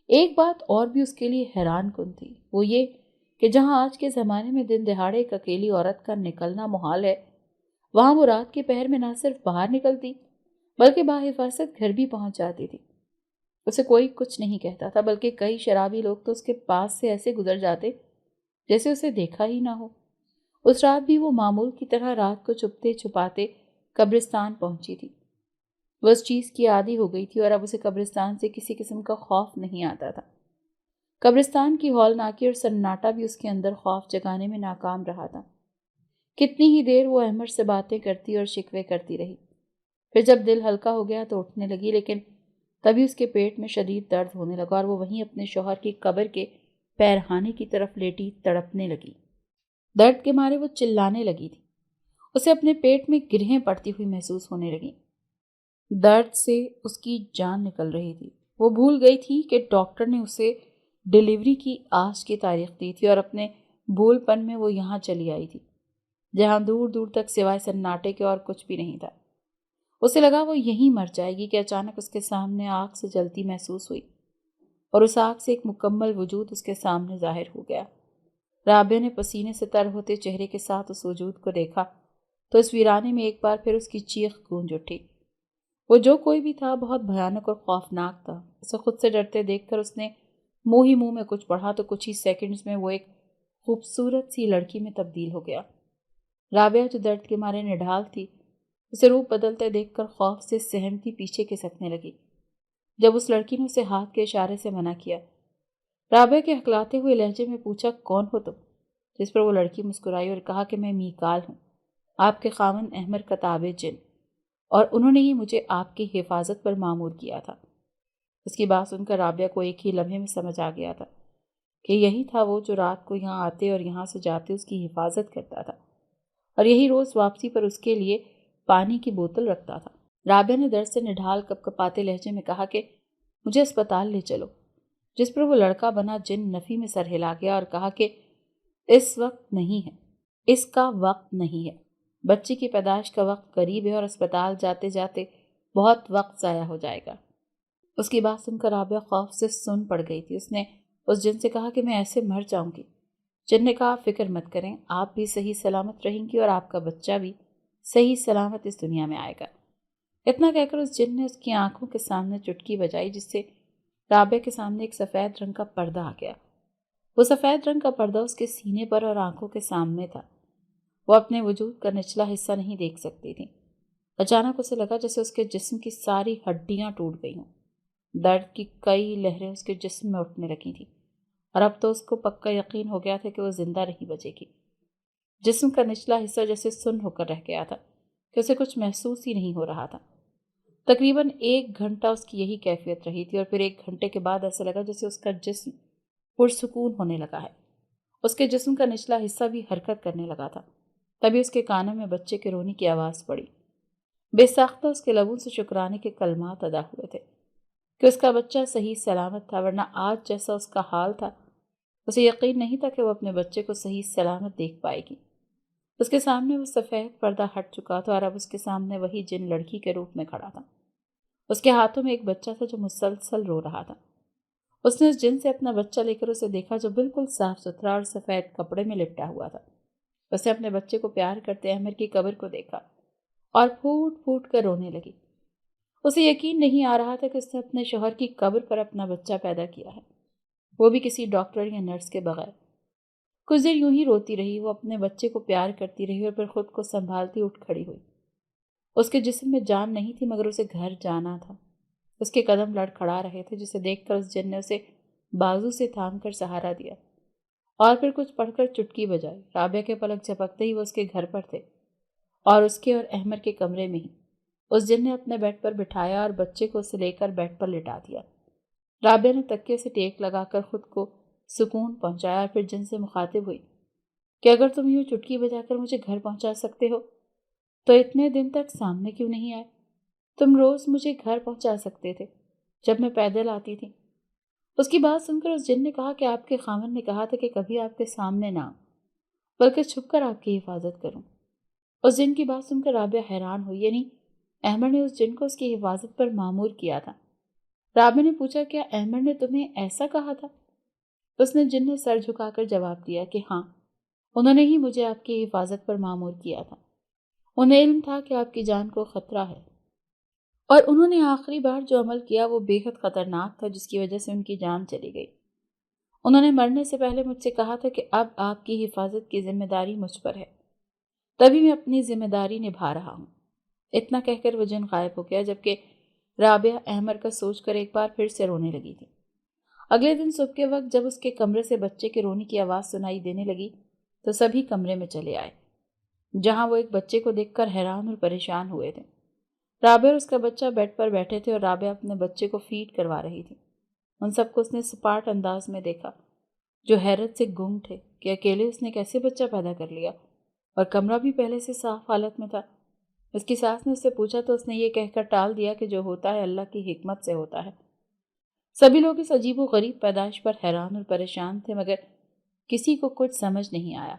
ایک بات اور بھی اس کے لیے حیران کن تھی، وہ یہ کہ جہاں آج کے زمانے میں دن دہاڑے ایک اکیلی عورت کا نکلنا محال ہے، وہاں وہ رات کے پہر میں نہ صرف باہر نکلتی بلکہ بحفاظت گھر بھی پہنچ جاتی تھی۔ اسے کوئی کچھ نہیں کہتا تھا، بلکہ کئی شرابی لوگ تو اس کے پاس سے ایسے گزر جاتے جیسے اسے دیکھا ہی نہ ہو۔ اس رات بھی وہ معمول کی طرح رات کو چپتے چھپاتے قبرستان پہنچی تھی۔ وہ اس چیز کی عادی ہو گئی تھی اور اب اسے قبرستان سے کسی قسم کا خوف نہیں آتا تھا۔ قبرستان کی ہولناکی اور سناٹا بھی اس کے اندر خوف جگانے میں ناکام رہا تھا۔ کتنی ہی دیر وہ احمد سے باتیں کرتی اور شکوے کرتی رہی، پھر جب دل ہلکا ہو گیا تو اٹھنے لگی، لیکن تبھی اس کے پیٹ میں شدید درد ہونے لگا اور وہ وہیں اپنے شوہر کی قبر کے پیرہانے کی طرف لیٹی تڑپنے لگی۔ درد کے مارے وہ چلانے لگی تھی۔ اسے اپنے پیٹ میں گرہیں پڑتی ہوئی محسوس ہونے لگیں۔ درد سے اس کی جان نکل رہی تھی۔ وہ بھول گئی تھی کہ ڈاکٹر نے اسے ڈیلیوری کی آج کی تاریخ دی تھی اور اپنے بھول پن میں وہ یہاں چلی آئی تھی، جہاں دور دور تک سوائے سناٹے کے اور کچھ بھی نہیں تھا۔ اسے لگا وہ یہیں مر جائے گی کہ اچانک اس کے سامنے آگ سے جلتی محسوس ہوئی اور اس آگ سے ایک مکمل وجود اس کے سامنے ظاہر ہو گیا۔ رابعہ نے پسینے سے تر ہوتے چہرے کے ساتھ اس وجود کو دیکھا تو اس ویرانے میں ایک بار پھر اس کی چیخ گونج اٹھی۔ وہ جو کوئی بھی تھا بہت بھیانک اور خوفناک تھا۔ اسے خود سے ڈرتے دیکھ کر اس نے منہ ہی منہ میں کچھ پڑھا تو کچھ ہی سیکنڈز میں وہ ایک خوبصورت سی لڑکی میں تبدیل ہو گیا۔ رابعہ جو درد کے مارے نڈھال تھی، اسے روپ بدلتے دیکھ کر خوف سے سہمتی پیچھے کھسکنے لگی۔ جب اس لڑکی نے اسے ہاتھ کے اشارے سے منع کیا، رابعہ کے ہکلاتے ہوئے لہجے میں پوچھا، کون ہو تم؟ جس پر وہ لڑکی مسکرائی اور کہا کہ میں میکال ہوں، آپ کے خاوند احمر کا تابع جن، اور انہوں نے ہی مجھے آپ کی حفاظت پر مامور کیا تھا۔ اس کی بات سن کر رابعہ کو ایک ہی لمحے میں سمجھ آ گیا تھا کہ یہی تھا وہ جو رات کو یہاں آتے اور یہاں سے جاتے اس کی حفاظت کرتا تھا، اور یہی روز واپسی پر اس کے لیے پانی کی بوتل رکھتا تھا۔ رابعہ نے درد سے نڈھال کپ کپاتے لہجے میں کہا کہ مجھے اسپتال لے چلو، جس پر وہ لڑکا بنا جن نفی میں سر ہلا گیا اور کہا کہ اس وقت نہیں ہے، اس کا وقت نہیں ہے، بچے کی پیدائش کا وقت قریب ہے اور اسپتال جاتے جاتے بہت وقت ضائع ہو جائے گا۔ اس کی بات سن کر رابعہ خوف سے سن پڑ گئی تھی۔ اس نے اس جن سے کہا کہ میں ایسے مر جاؤں گی۔ جن نے کہا آپ فکر مت کریں، آپ بھی صحیح سلامت رہیں گی اور آپ کا بچہ بھی صحیح سلامت اس دنیا میں آئے گا۔ اتنا کہہ کر اس جن نے اس کی آنکھوں کے سامنے چٹکی بجائی، جس سے رابعہ کے سامنے ایک سفید رنگ کا پردہ آ گیا۔ وہ سفید رنگ کا پردہ اس کے سینے پر اور آنکھوں کے سامنے تھا۔ وہ اپنے وجود کا نچلا حصہ نہیں دیکھ سکتی تھی۔ اچانک اسے لگا جیسے اس کے جسم کی ساری ہڈیاں ٹوٹ گئی ہوں۔ درد کی کئی لہریں اس کے جسم میں اٹھنے لگی تھیں اور اب تو اس کو پکا یقین ہو گیا تھا کہ وہ زندہ نہیں بچے گی۔ جسم کا نچلا حصہ جیسے سن ہو کر رہ گیا تھا کہ اسے کچھ محسوس ہی نہیں ہو رہا تھا۔ تقریباً 1 گھنٹہ اس کی یہی کیفیت رہی تھی اور پھر 1 گھنٹے کے بعد ایسا لگا جیسے اس کا جسم پرسکون ہونے لگا ہے۔ اس کے جسم کا نچلا حصہ بھی حرکت کرنے لگا تھا۔ تبھی اس کے کانوں میں بچے کے رونے کی آواز پڑی۔ بے ساختہ اس کے لبوں سے شکرانے کے کلمات ادا ہوئے تھے کہ اس کا بچہ صحیح سلامت تھا، ورنہ آج جیسا اس کا حال تھا اسے یقین نہیں تھا کہ وہ اپنے بچے کو صحیح سلامت دیکھ پائے گی۔ اس کے سامنے وہ سفید پردہ ہٹ چکا تھا اور اب اس کے سامنے وہی جن لڑکی کے روپ میں کھڑا تھا۔ اس کے ہاتھوں میں ایک بچہ تھا جو مسلسل رو رہا تھا۔ اس نے اس جن سے اپنا بچہ لے کر اسے دیکھا جو بالکل صاف ستھرا اور سفید کپڑے میں لپٹا ہوا تھا۔ اس نے اپنے بچے کو پیار کرتے احمر کی قبر کو دیکھا اور پھوٹ پھوٹ کر رونے لگی۔ اسے یقین نہیں آ رہا تھا کہ اس نے اپنے شوہر کی قبر پر اپنا بچہ پیدا کیا ہے، وہ بھی کسی ڈاکٹر یا نرس کے بغیر۔ کچھ دیر یوں ہی روتی رہی، وہ اپنے بچے کو پیار کرتی رہی اور پھر خود کو سنبھالتی اٹھ کھڑی ہوئی۔ اس کے جسم میں جان نہیں تھی مگر اسے گھر جانا تھا۔ اس کے قدم لڑکھڑا رہے تھے، جسے دیکھ کر اس جن نے اسے بازو سے تھام کر سہارا دیا اور پھر کچھ پڑھ کر چٹکی بجائی۔ رابعہ کے پلک جھپکتے ہی وہ اس کے گھر پر تھے اور اس کے اور احمر کے کمرے میں ہی۔ اس جن نے اپنے بیڈ پر بٹھایا اور بچے کو اسے لے کر بیڈ پر لٹا دیا۔ رابعہ نے تکیے سے ٹیک لگا کر خود کو سکون پہنچایا اور پھر جن سے مخاطب ہوئی کہ اگر تم یوں چٹکی بجا کر مجھے گھر پہنچا سکتے ہو تو اتنے دن تک سامنے کیوں نہیں آئے؟ تم روز مجھے گھر پہنچا سکتے تھے جب میں پیدل آتی تھی۔ اس کی بات سن کر اس جن نے کہا کہ آپ کے خاوند نے کہا تھا کہ کبھی آپ کے سامنے نہ آؤں بلکہ چھپ کر آپ کی حفاظت کروں۔ اس جن کی بات سن کر رابعہ حیران ہوئی، یعنی احمد نے اس جن کو اس کی حفاظت پر مامور کیا تھا۔ رابعہ نے پوچھا کیا احمد نے تمہیں ایسا کہا تھا؟ اس نے جن نے سر جھکا کر جواب دیا کہ ہاں، انہوں نے ہی مجھے آپ کی حفاظت پر مامور کیا تھا۔ انہیں علم تھا کہ آپ کی جان کو خطرہ ہے اور انہوں نے آخری بار جو عمل کیا وہ بے حد خطرناک تھا جس کی وجہ سے ان کی جان چلی گئی۔ انہوں نے مرنے سے پہلے مجھ سے کہا تھا کہ اب آپ کی حفاظت کی ذمہ داری مجھ پر ہے، تبھی میں اپنی ذمہ داری نبھا رہا ہوں۔ اتنا کہہ کر وہ جن غائب ہو گیا، جبکہ رابعہ احمر کا سوچ کر ایک بار پھر سے رونے لگی تھی۔ اگلے دن صبح کے وقت جب اس کے کمرے سے بچے کے رونے کی آواز سنائی دینے لگی تو سبھی کمرے میں چلے آئے، جہاں وہ ایک بچے کو دیکھ کر حیران اور پریشان ہوئے تھے۔ رابعہ اور اس کا بچہ بیڈ پر بیٹھے تھے اور رابعہ اپنے بچے کو فیڈ کروا رہی تھی۔ ان سب کو اس نے سپاٹ انداز میں دیکھا، جو حیرت سے گنگ تھے کہ اکیلے اس نے کیسے بچہ پیدا کر لیا، اور کمرہ بھی پہلے سے صاف حالت میں تھا۔ اس کی ساس نے اس سے پوچھا تو اس نے یہ کہہ کر ٹال دیا کہ جو ہوتا ہے اللہ کی حکمت سے ہوتا ہے۔ سبھی لوگ اس عجیب و غریب پیدائش پر حیران اور پریشان تھے، مگر کسی کو کچھ سمجھ نہیں آیا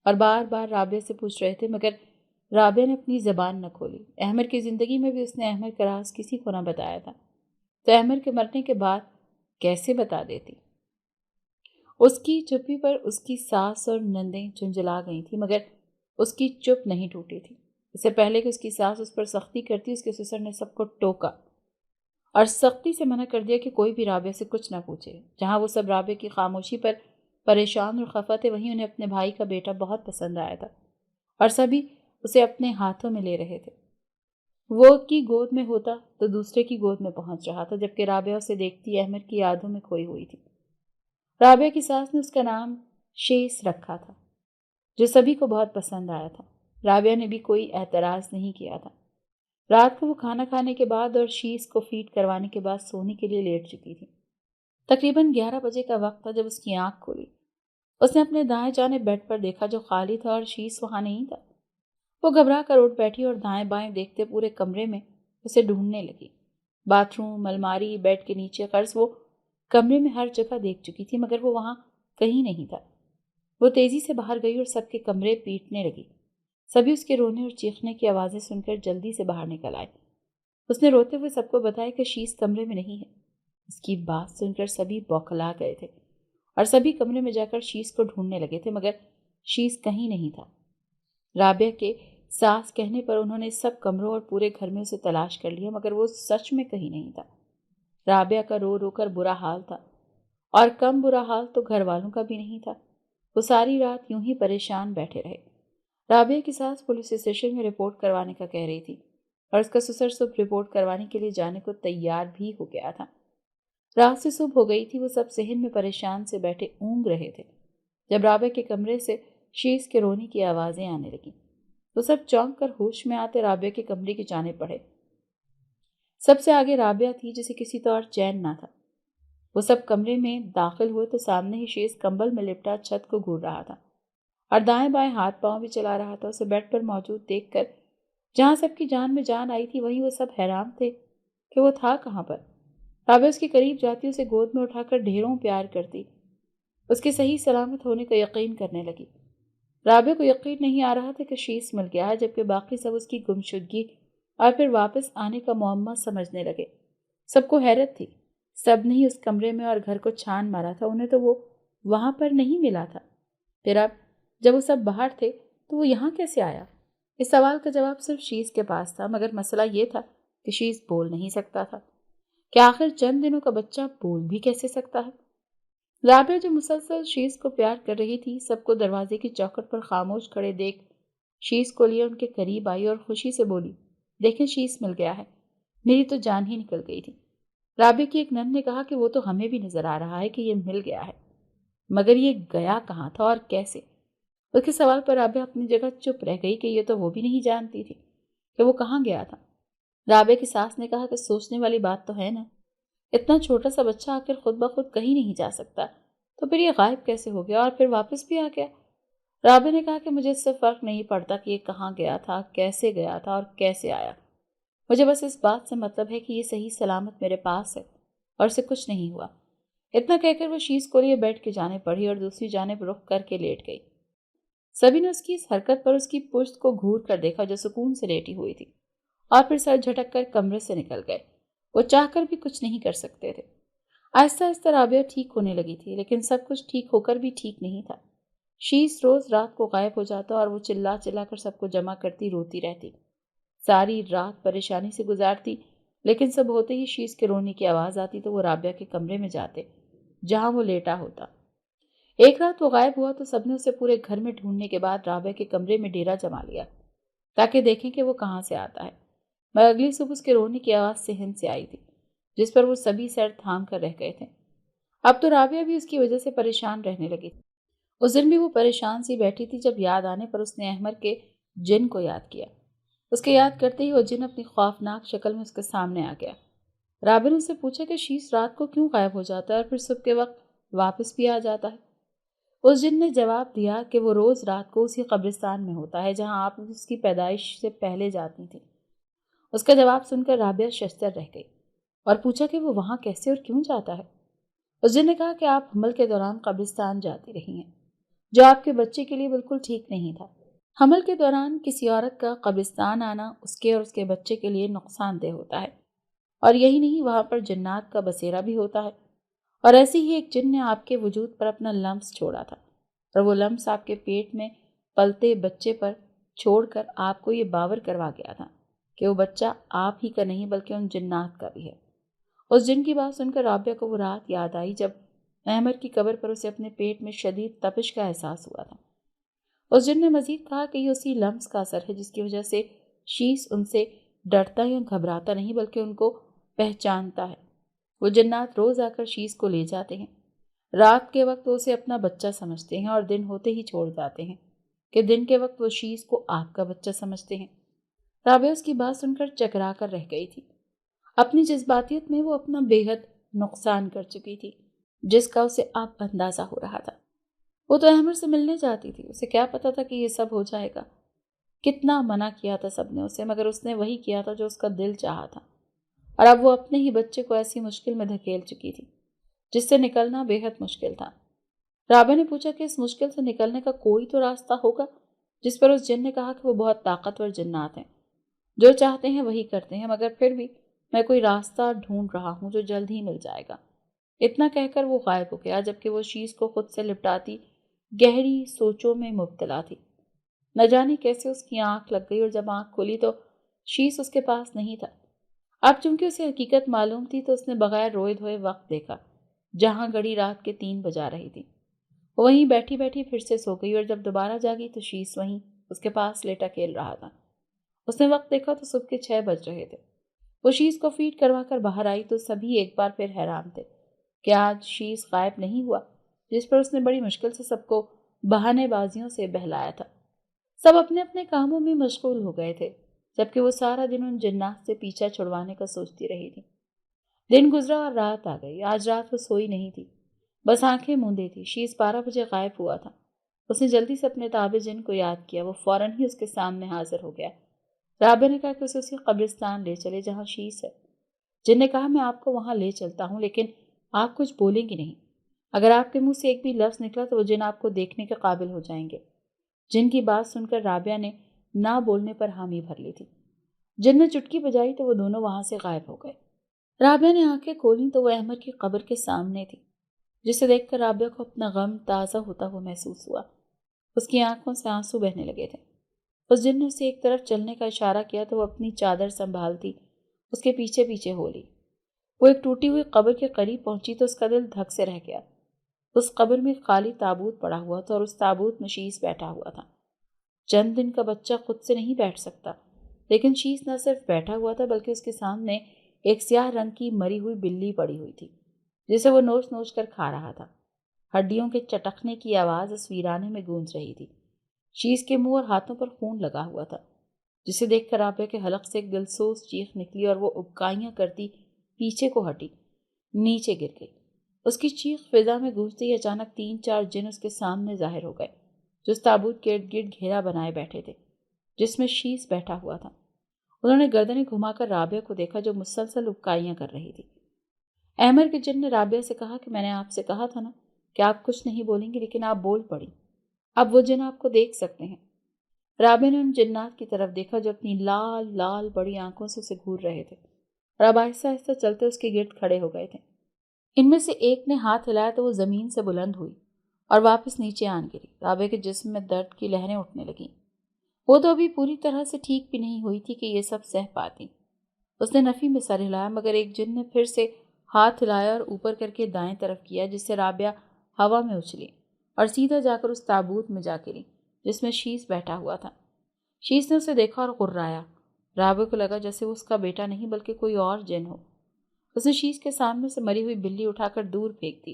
اور بار بار رابعہ سے پوچھ رہے تھے، مگر رابعہ نے اپنی زبان نہ کھولی۔ احمد کی زندگی میں بھی اس نے احمد کا راز کسی کو نہ بتایا تھا، تو احمد کے مرنے کے بعد کیسے بتا دیتی؟ اس کی چپی پر اس کی ساس اور نندیں جھنجھلا گئی تھی، مگر اس کی چپ نہیں ٹوٹی تھی۔ اس سے پہلے کہ اس کی ساس اس پر سختی کرتی، اس کے سسر نے سب کو ٹوکا اور سختی سے منع کر دیا کہ کوئی بھی رابعہ سے کچھ نہ پوچھے۔ جہاں وہ سب رابعہ کی خاموشی پر پریشان اور خفا تھے، وہیں انہیں اپنے بھائی کا بیٹا بہت پسند آیا تھا اور سبھی اسے اپنے ہاتھوں میں لے رہے تھے۔ وہ کی گود میں ہوتا تو دوسرے کی گود میں پہنچ رہا تھا، جبکہ رابعہ اسے دیکھتی احمد کی یادوں میں کھوئی ہوئی تھی۔ رابعہ کی ساس نے اس کا نام شیس رکھا تھا، جو سبھی کو بہت پسند آیا تھا۔ رابعہ نے بھی کوئی اعتراض نہیں کیا تھا۔ رات کو وہ کھانا کھانے کے بعد اور شیس کو فیڈ کروانے کے بعد سونے کے لیے لیٹ چکی تھی۔ تقریباً 11 بجے کا وقت تھا جب اس کی آنکھ کھلی۔ اس نے اپنے دائیں جانب بیڈ پر دیکھا جو خالی تھا اور شیس وہاں نہیں تھا۔ وہ گھبرا کر اٹھ بیٹھی اور دائیں بائیں دیکھتے پورے کمرے میں اسے ڈھونڈنے لگی۔ باتھ روم، الماری، بیڈ کے نیچے، قرض وہ کمرے میں ہر جگہ دیکھ چکی تھی، مگر وہ وہاں کہیں نہیں تھا۔ وہ تیزی سے باہر گئی اور سب کے کمرے پیٹنے لگی۔ سبھی اس کے رونے اور چیخنے کی آوازیں سن کر جلدی سے باہر نکل آئے۔ اس نے روتے ہوئے سب کو بتایا کہ شیس کمرے میں نہیں ہے۔ اس کی بات سن کر سبھی بوکھلا گئے تھے اور سبھی کمرے میں جا کر شیس کو ڈھونڈنے لگے تھے، مگر شیس کہیں نہیں تھا۔ رابعہ کے ساس کہنے پر انہوں نے سب کمروں اور پورے گھر میں اسے تلاش کر لیا، مگر وہ سچ میں کہیں نہیں تھا۔ رابعہ کا رو رو کر برا حال تھا، اور کم برا حال تو گھر والوں کا بھی نہیں تھا۔ وہ ساری رات یوں ہی پریشان بیٹھے رہے۔ رابعہ کی ساس پولیس اسٹیشن میں رپورٹ کروانے کا کہہ رہی تھی اور اس کا سسر صبح رپورٹ کروانے کے لیے جانے کو تیار بھی ہو گیا تھا۔ رات سے صبح ہو گئی تھی، وہ سب صحن میں پریشان سے بیٹھے اونگ رہے تھے جب رابعہ کے کمرے سے شیس کے رونے کی آوازیں آنے لگیں۔ وہ سب چونک کر ہوش میں آتے رابعہ کے کمرے کی جانب بڑھے۔ سب سے آگے رابعہ تھی، جسے کسی طور چین نہ تھا۔ وہ سب کمرے میں داخل ہوئے تو سامنے ہی شیس کمبل میں لپٹا چھت کو گھور رہا تھا اور دائیں بائیں ہاتھ پاؤں بھی چلا رہا تھا۔ اسے بیڈ پر موجود دیکھ کر جہاں سب کی جان میں جان آئی تھی، وہیں وہ سب حیران تھے کہ وہ تھا کہاں پر۔ رابعہ اس کے قریب جاتی، اسے گود میں اٹھا کر ڈھیروں پیار کرتی، اس کے صحیح سلامت ہونے کا یقین کرنے لگی۔ رابعہ کو یقین نہیں آ رہا تھا کہ شیس مل گیا ہے، جبکہ باقی سب اس کی گمشدگی اور پھر واپس آنے کا معمہ سمجھنے لگے۔ سب کو حیرت تھی، سب نے ہی اس کمرے میں اور گھر کو چھان مارا تھا، انہیں تو وہ وہاں پر نہیں ملا تھا۔ پھر اب جب وہ سب باہر تھے تو وہ یہاں کیسے آیا؟ اس سوال کا جواب صرف شیس کے پاس تھا، مگر مسئلہ یہ تھا کہ شیس بول نہیں سکتا تھا کہ آخر چند دنوں کا بچہ بول بھی کیسے سکتا ہے؟ رابعہ جو مسلسل شیس کو پیار کر رہی تھی، سب کو دروازے کی چوکھٹ پر خاموش کھڑے دیکھ شیس کو لیے ان کے قریب آئی اور خوشی سے بولی، دیکھیں شیس مل گیا ہے، میری تو جان ہی نکل گئی تھی۔ رابعہ کی ایک نند نے کہا کہ وہ تو ہمیں بھی نظر آ رہا ہے کہ یہ مل گیا ہے، مگر یہ گیا کہاں تھا اور کیسے؟ اس کے سوال پر رابعہ اپنی جگہ چپ رہ گئی کہ یہ تو وہ بھی نہیں جانتی تھی کہ وہ کہاں گیا تھا۔ رابعہ کی ساس نے کہا کہ سوچنے والی بات تو ہے نا، اتنا چھوٹا سا بچہ آخر خود بخود کہیں نہیں جا سکتا، تو پھر یہ غائب کیسے ہو گیا اور پھر واپس بھی آ گیا؟ رابعہ نے کہا کہ مجھے اس سے فرق نہیں پڑتا کہ یہ کہاں گیا تھا، کیسے گیا تھا اور کیسے آیا، مجھے بس اس بات سے مطلب ہے کہ یہ صحیح سلامت میرے پاس ہے اور اسے کچھ نہیں ہوا۔ اتنا کہہ کر وہ شیس کو لیے بیٹھ کے جانب بڑھی اور دوسری جانب رخ کر کے لیٹ گئی۔ سبھی نے اس کی اس حرکت پر اس کی پشت کو گھور کر دیکھا جو سکون سے لیٹی ہوئی تھی، اور پھر سر جھٹک کر کمرے سے نکل گئے۔ وہ چاہ کر بھی کچھ نہیں کر سکتے تھے۔ آہستہ آہستہ رابعہ ٹھیک ہونے لگی تھی، لیکن سب کچھ ٹھیک ہو کر بھی ٹھیک نہیں تھا۔ شیس روز رات کو غائب ہو جاتا اور وہ چلا چلا کر سب کو جمع کرتی روتی رہتی، ساری رات پریشانی سے گزارتی، لیکن سب ہوتے ہی شیس کے رونے کی آواز آتی تو وہ رابعہ کے کمرے میں جاتے جہاں وہ لیٹا ہوتا۔ ایک رات وہ غائب ہوا تو سب نے اسے پورے گھر میں ڈھونڈنے کے بعد رابعہ کے کمرے میں ڈیرا جما لیا تاکہ دیکھیں کہ وہ کہاں سے آتا ہے، مگر اگلی صبح اس کے رونے کی آواز صحن سے آئی تھی، جس پر وہ سبھی سر تھام کر رہ گئے تھے۔ اب تو رابعہ بھی اس کی وجہ سے پریشان رہنے لگی تھی۔ اس دن بھی وہ پریشان سی بیٹھی تھی جب یاد آنے پر اس نے احمد کے جن کو یاد کیا۔ اس کے یاد کرتے ہی وہ جن اپنی خوفناک شکل میں اس کے سامنے آ گیا۔ رابعہ نے اسے پوچھا کہ شیش رات کو کیوں غائب ہو جاتا ہے اور پھر صبح کے وقت واپس بھی آ جاتا ہے؟ اس جن نے جواب دیا کہ وہ روز رات کو اسی قبرستان میں ہوتا ہے جہاں آپ اس کی پیدائش سے پہلے جاتی تھیں۔ اس کا جواب سن کر رابعہ ششدر رہ گئی اور پوچھا کہ وہ وہاں کیسے اور کیوں جاتا ہے؟ اس جن نے کہا کہ آپ حمل کے دوران قبرستان جاتی رہی ہیں، جو آپ کے بچے کے لیے بالکل ٹھیک نہیں تھا۔ حمل کے دوران کسی عورت کا قبرستان آنا اس کے اور اس کے بچے کے لیے نقصان دہ ہوتا ہے، اور یہی نہیں، وہاں پر جنات کا بسیرا بھی ہوتا ہے، اور ایسے ہی ایک جن نے آپ کے وجود پر اپنا لمس چھوڑا تھا، اور وہ لمس آپ کے پیٹ میں پلتے بچے پر چھوڑ کر آپ کو یہ باور کروا گیا تھا کہ وہ بچہ آپ ہی کا نہیں بلکہ ان جنات کا بھی ہے۔ اس جن کی بات سن کر رابعہ کو وہ رات یاد آئی جب احمد کی قبر پر اسے اپنے پیٹ میں شدید تپش کا احساس ہوا تھا۔ اس جن نے مزید کہا کہ یہ اسی لمس کا اثر ہے جس کی وجہ سے شیش ان سے ڈرتا یا گھبراتا نہیں بلکہ ان کو پہچانتا ہے۔ وہ جنات روز آ کر شیش کو لے جاتے ہیں۔ رات کے وقت وہ اسے اپنا بچہ سمجھتے ہیں اور دن ہوتے ہی چھوڑ جاتے ہیں کہ دن کے وقت وہ شیش کو آپ کا بچہ سمجھتے ہیں۔ رابعہ اس کی بات سن کر چکرا کر رہ گئی تھی۔ اپنی جذباتیت میں وہ اپنا بے حد نقصان کر چکی تھی جس کا اسے اب اندازہ ہو رہا تھا۔ وہ تو احمد سے ملنے جاتی تھی، اسے کیا پتا تھا کہ یہ سب ہو جائے گا۔ کتنا منع کیا تھا سب نے اسے، مگر اس نے وہی کیا تھا جو اس کا دل چاہا تھا، اور اب وہ اپنے ہی بچے کو ایسی مشکل میں دھکیل چکی تھی جس سے نکلنا بے حد مشکل تھا۔ رابعہ نے پوچھا کہ اس مشکل سے نکلنے کا کوئی تو راستہ ہوگا، جس پر اس جن نے کہا کہ وہ بہت طاقتور جنات ہیں، جو چاہتے ہیں وہی کرتے ہیں، مگر پھر بھی میں کوئی راستہ ڈھونڈ رہا ہوں جو جلد ہی مل جائے گا۔ اتنا کہہ کر وہ غائب ہو گیا جبکہ وہ شیش کو خود سے لپٹاتی گہری سوچوں میں مبتلا تھی۔ نہ جانے کیسے اس کی آنکھ لگ گئی اور جب آنکھ کھلی تو شیش اس کے پاس نہیں تھا۔ اب چونکہ اسے حقیقت معلوم تھی تو اس نے بغیر روئے دھوئے وقت دیکھا جہاں گھڑی رات کے 3 بجا رہی تھی۔ وہ وہیں بیٹھی بیٹھی پھر سے سو گئی اور جب دوبارہ جاگی تو شیش وہیں اس کے پاس لیٹا کھیل رہا تھا۔ اس نے وقت دیکھا تو صبح کے 6 بج رہے تھے۔ وہ شیش کو فیڈ کروا کر باہر آئی تو سبھی ایک بار پھر حیران تھے کہ آج شیش غائب نہیں ہوا، جس پر اس نے بڑی مشکل سے سب کو بہانے بازیوں سے بہلایا تھا۔ سب اپنے اپنے کاموں میں مشغول ہو گئے تھے جبکہ وہ سارا دن ان جنات سے پیچھا چھڑوانے کا سوچتی رہی تھی۔ دن گزرا اور رات آ گئی۔ آج رات وہ سوئی نہیں تھی، بس آنکھیں موندی تھی۔ شیش 12 بجے غائب ہوا تھا۔ اس نے جلدی سے اپنے تابع جن کو یاد کیا، وہ فوراً ہی اس کے سامنے حاضر ہو گیا۔ رابعہ نے کہا کہ اسے اسی قبرستان لے چلے جہاں شیش ہے۔ جن نے کہا میں آپ کو وہاں لے چلتا ہوں لیکن آپ کچھ بولیں گی نہیں۔ اگر آپ کے منہ سے ایک بھی لفظ نکلا تو وہ جن آپ کو دیکھنے کے قابل ہو جائیں گے۔ جن کی بات سن کر رابعہ نے نہ بولنے پر حامی بھر لی تھی۔ جن نے چٹکی بجائی تو وہ دونوں وہاں سے غائب ہو گئے۔ رابعہ نے آنکھیں کھولیں تو وہ احمد کی قبر کے سامنے تھی، جسے دیکھ کر رابعہ کو اپنا غم تازہ ہوتا ہوا محسوس ہوا۔ اس کی آنکھوں سے آنسو بہنے لگے تھے۔ اس جن نے اسے ایک طرف چلنے کا اشارہ کیا تو وہ اپنی چادر سنبھالتی اس کے پیچھے پیچھے ہو لی۔ وہ ایک ٹوٹی ہوئی قبر کے قریب پہنچی تو اس کا دل دھک سے رہ گیا۔ اس قبر میں خالی تابوت پڑا ہوا تھا اور اس تابوت میں شیش بیٹھا ہوا تھا۔ چند دن کا بچہ خود سے نہیں بیٹھ سکتا، لیکن شیش نہ صرف بیٹھا ہوا تھا بلکہ اس کے سامنے ایک سیاہ رنگ کی مری ہوئی بلی پڑی ہوئی تھی جسے وہ نوچ نوچ کر کھا رہا تھا۔ ہڈیوں کے چٹکنے کی آواز اس ویرانے میں گونج رہی تھی۔ شیش کے منہ اور ہاتھوں پر خون لگا ہوا تھا، جسے دیکھ کر رابعہ کے حلق سے ایک دلسوز چیخ نکلی اور وہ ابکائیاں کرتی پیچھے کو ہٹی، نیچے گر گئی۔ اس کی چیخ فضا میں گونجتے ہی اچانک 3-4 جن اس کے سامنے ظاہر ہو گئے جو اس تابوت کے ارد گرد گھیرا بنائے بیٹھے تھے جس میں شیش بیٹھا ہوا تھا۔ انہوں نے گردنیں گھما کر رابعہ کو دیکھا جو مسلسل ابکائیاں کر رہی تھی۔ احمد کے جن نے رابعہ سے کہا کہ میں نے آپ سے کہا تھا نا کہ آپ کچھ نہیں بولیں گے، لیکن آپ بول پڑی۔ اب وہ جن آپ کو دیکھ سکتے ہیں۔ رابعہ نے ان جنات کی طرف دیکھا جو اپنی لال لال بڑی آنکھوں سے اسے گھور رہے تھے اور اب آہستہ آہستہ چلتے اس کے گرد کھڑے ہو گئے تھے۔ ان میں سے ایک نے ہاتھ ہلایا تو وہ زمین سے بلند ہوئی اور واپس نیچے آن گری۔ رابعہ کے جسم میں درد کی لہریں اٹھنے لگیں۔ وہ تو ابھی پوری طرح سے ٹھیک بھی نہیں ہوئی تھی کہ یہ سب سہ پاتی۔ اس نے نفی میں سر ہلایا مگر ایک جن نے پھر سے ہاتھ ہلایا اور اوپر کر کے دائیں طرف کیا جس سے رابعہ ہوا میں اچھلی اور سیدھا جا کر اس تابوت میں جا گری جس میں شیش بیٹھا ہوا تھا۔ شیش نے اسے دیکھا اور غرایا۔ رابعہ کو لگا جیسے وہ اس کا بیٹا نہیں بلکہ کوئی اور جن ہو۔ اس نے شیش کے سامنے سے مری ہوئی بلی اٹھا کر دور پھینک دی۔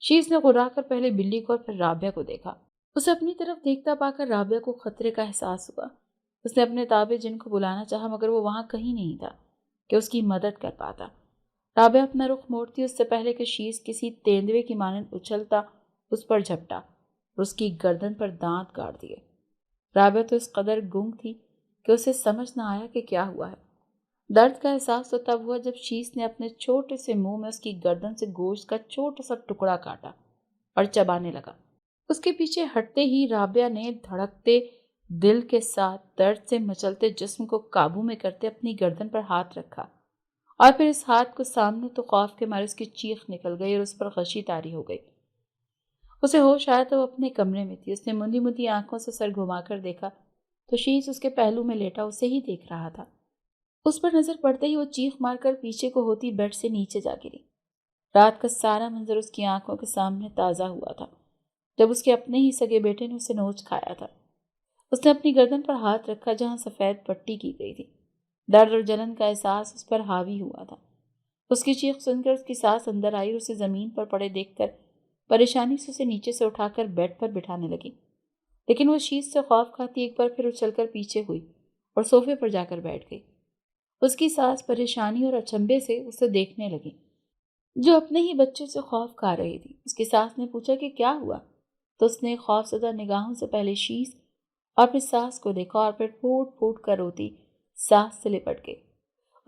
شیش نے غرا کر پہلے بلی کو اور پھر رابعہ کو دیکھا۔ اسے اپنی طرف دیکھتا پا کر رابعہ کو خطرے کا احساس ہوا۔ اس نے اپنے تابع جن کو بلانا چاہا مگر وہ وہاں کہیں نہیں تھا کہ اس کی مدد کر پاتا۔ رابعہ اپنا رخ موڑتی اس سے پہلے کہ شیش کسی تیندوے کی مانند اچھلتا اس پر جھپٹا اور اس کی گردن پر دانت گاڑ دیے۔ رابعہ تو اس قدر گنگ تھی کہ اسے سمجھ نہ آیا کہ کیا ہوا ہے۔ درد کا احساس تو تب ہوا جب شیش نے اپنے چھوٹے سے منہ میں اس کی گردن سے گوشت کا چھوٹا سا ٹکڑا کاٹا اور چبانے لگا۔ اس کے پیچھے ہٹتے ہی رابعہ نے دھڑکتے دل کے ساتھ درد سے مچلتے جسم کو قابو میں کرتے اپنی گردن پر ہاتھ رکھا اور پھر اس ہاتھ کو سامنے تو خوف کے مارے اس کی چیخ نکل گئی اور اس پر غشی طاری ہو گئی۔ اسے ہوش آیا تو وہ اپنے کمرے میں تھی۔ اس نے مندی مندی آنکھوں سے سر گھما کر دیکھا تو شیش اس کے پہلو میں لیٹا اسے ہی دیکھ رہا تھا۔ اس پر نظر پڑتے ہی وہ چیخ مار کر پیچھے کو ہوتی بیڈ سے نیچے جا گری۔ رات کا سارا منظر اس کی آنکھوں کے سامنے تازہ ہوا تھا جب اس کے اپنے ہی سگے بیٹے نے اسے نوچ کھایا تھا۔ اس نے اپنی گردن پر ہاتھ رکھا جہاں سفید پٹی کی گئی تھی۔ درد اور جلن کا احساس اس پر حاوی ہوا تھا۔ اس کی چیخ سن کر اس کی ساس اندر آئی اور اسے زمین پر پڑے دیکھ کر پریشانی سے اسے نیچے سے اٹھا کر بیڈ پر بٹھانے لگی، لیکن وہ شیش سے خوف کھاتی ایک بار پھر اچھل کر پیچھے ہوئی اور صوفے پر جا کر بیٹھ گئی۔ اس کی ساس پریشانی اور اچنبھے سے اسے دیکھنے لگی جو اپنے ہی بچے سے خوف کھا رہی تھی۔ اس کی ساس نے پوچھا کہ کیا ہوا تو اس نے خوف زدہ نگاہوں سے پہلے شیش اور پھر ساس کو دیکھا اور پھر پھوٹ پھوٹ کر روتی ساس سے لپٹ گئی۔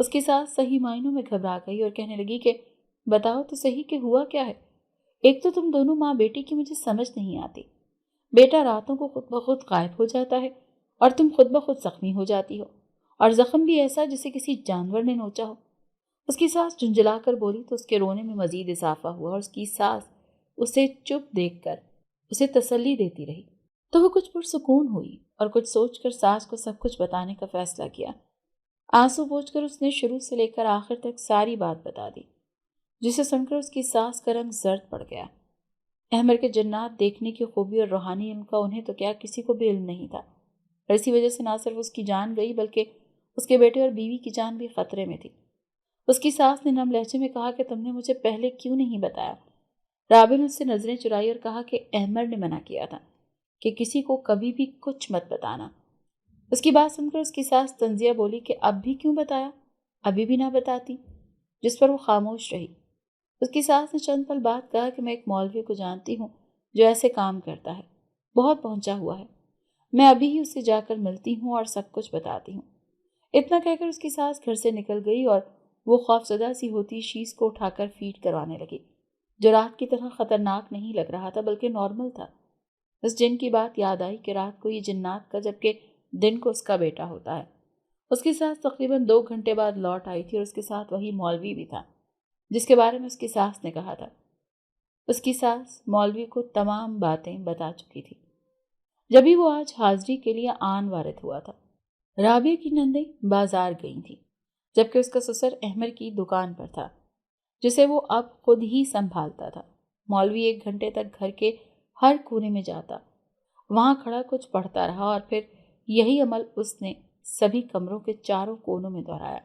اس کی ساس صحیح معنوں میں گھبرا گئی اور کہنے لگی کہ بتاؤ تو صحیح کہ ہوا کیا ہے؟ ایک تو تم دونوں ماں بیٹی کی مجھے سمجھ نہیں آتی۔ بیٹا راتوں کو خود بخود غائب ہو جاتا ہے اور تم خود بخود زخمی ہو جاتی ہو، اور زخم بھی ایسا جسے کسی جانور نے نوچا ہو۔ اس کی ساس جھنجھلا کر بولی تو اس کے رونے میں مزید اضافہ ہوا اور اس کی ساس اسے چپ دیکھ کر اسے تسلی دیتی رہی تو وہ کچھ پرسکون ہوئی اور کچھ سوچ کر ساس کو سب کچھ بتانے کا فیصلہ کیا۔ آنسو پوچھ کر اس نے شروع سے لے کر آخر تک ساری بات بتا دی، جسے سن کر اس کی ساس کا رنگ زرد پڑ گیا۔ احمر کے جنات دیکھنے کی خوبی اور روحانی علم کا انہیں تو کیا کسی کو بھی علم نہیں تھا، اور اسی وجہ سے نہ صرف اس کی جان گئی بلکہ اس کے بیٹے اور بیوی کی جان بھی خطرے میں تھی۔ اس کی ساس نے نم لہجے میں کہا کہ تم نے مجھے پہلے کیوں نہیں بتایا؟ رابعہ نے اس سے نظریں چرائی اور کہا کہ احمر نے منع کیا تھا کہ کسی کو کبھی بھی کچھ مت بتانا۔ اس کی بات سن کر اس کی ساس تنزیہ بولی کہ اب بھی کیوں بتایا؟ ابھی بھی نہ بتاتی، جس پر وہ خاموش رہی۔ اس کی ساس نے چند پل بعد کہا کہ میں ایک مولوی کو جانتی ہوں جو ایسے کام کرتا ہے، بہت پہنچا ہوا ہے، میں ابھی ہی اس سے جا کر ملتی ہوں اور سب کچھ بتاتی ہوں۔ اتنا کہہ کر اس کی ساس گھر سے نکل گئی اور وہ خوف زدہ سی ہوتی شیش کو اٹھا کر فیڈ کروانے لگی، جو رات کی طرح خطرناک نہیں لگ رہا تھا بلکہ نارمل تھا۔ اس جن کی بات یاد آئی کہ رات کو یہ جنات کا جبکہ دن کو اس کا بیٹا ہوتا ہے۔ اس کی ساس تقریباً 2 گھنٹے بعد لوٹ آئی تھی اور اس کے ساتھ وہی مولوی بھی تھا جس کے بارے میں اس کی ساس نے کہا تھا۔ اس کی ساس مولوی کو تمام باتیں بتا چکی تھی جبھی وہ آج حاضری کے لیے آن وارد ہوا تھا۔ رابعہ کی نندیں بازار گئی تھیں جبکہ اس کا سسر احمر کی دکان پر تھا جسے وہ اب خود ہی سنبھالتا تھا۔ مولوی 1 گھنٹے تک گھر کے ہر کونے میں جاتا، وہاں کھڑا کچھ پڑھتا رہا اور پھر یہی عمل اس نے سبھی کمروں کے چاروں کونوں میں دہرایا۔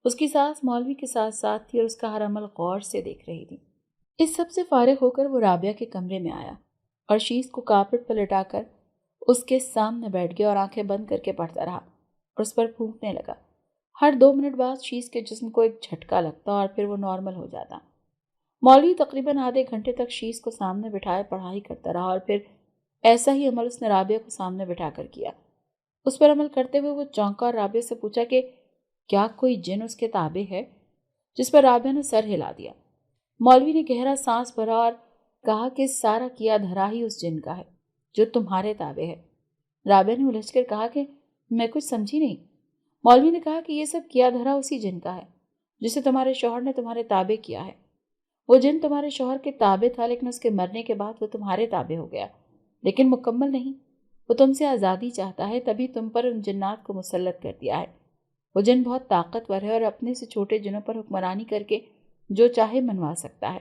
اس کی ساس مولوی کے ساتھ ساتھ تھی اور اس کا ہر عمل غور سے دیکھ رہی تھی۔ اس سب سے فارغ ہو کر وہ رابعہ کے کمرے میں آیا اور شیش کو کارپٹ پر لٹا کر اس کے سامنے بیٹھ گیا اور آنکھیں بند کر کے پڑھتا رہا اور اس پر پھونکنے لگا۔ ہر 2 منٹ بعد شیش کے جسم کو ایک جھٹکا لگتا اور پھر وہ نارمل ہو جاتا۔ مولوی تقریباً آدھے گھنٹے تک شیش کو سامنے بٹھائے پڑھائی کرتا رہا اور پھر ایسا ہی عمل اس نے رابعہ کو سامنے بٹھا کر کیا۔ اس پر عمل کرتے ہوئے وہ چونکا اور رابعہ سے پوچھا کہ کیا کوئی جن اس کے تابع ہے؟ جس پر رابعہ نے سر ہلا دیا۔ مولوی نے گہرا سانس بھرا اور کہا کہ سارا کیا دھرا ہی اس جن کا ہے جو تمہارے تابع ہے۔ رابعہ نے الجھ کر کہا کہ میں کچھ سمجھی نہیں۔ مولوی نے کہا کہ یہ سب کیا دھرا اسی جن کا ہے جسے تمہارے شوہر نے تمہارے تابع کیا ہے۔ وہ جن تمہارے شوہر کے تابع تھا لیکن اس کے مرنے کے بعد وہ تمہارے تابع ہو گیا، لیکن مکمل نہیں۔ وہ تم سے آزادی چاہتا ہے، تبھی تم پر ان جنات کو مسلط کر دیا ہے۔ وہ جن بہت طاقتور ہے اور اپنے سے چھوٹے جنوں پر حکمرانی کر کے جو چاہے منوا سکتا ہے۔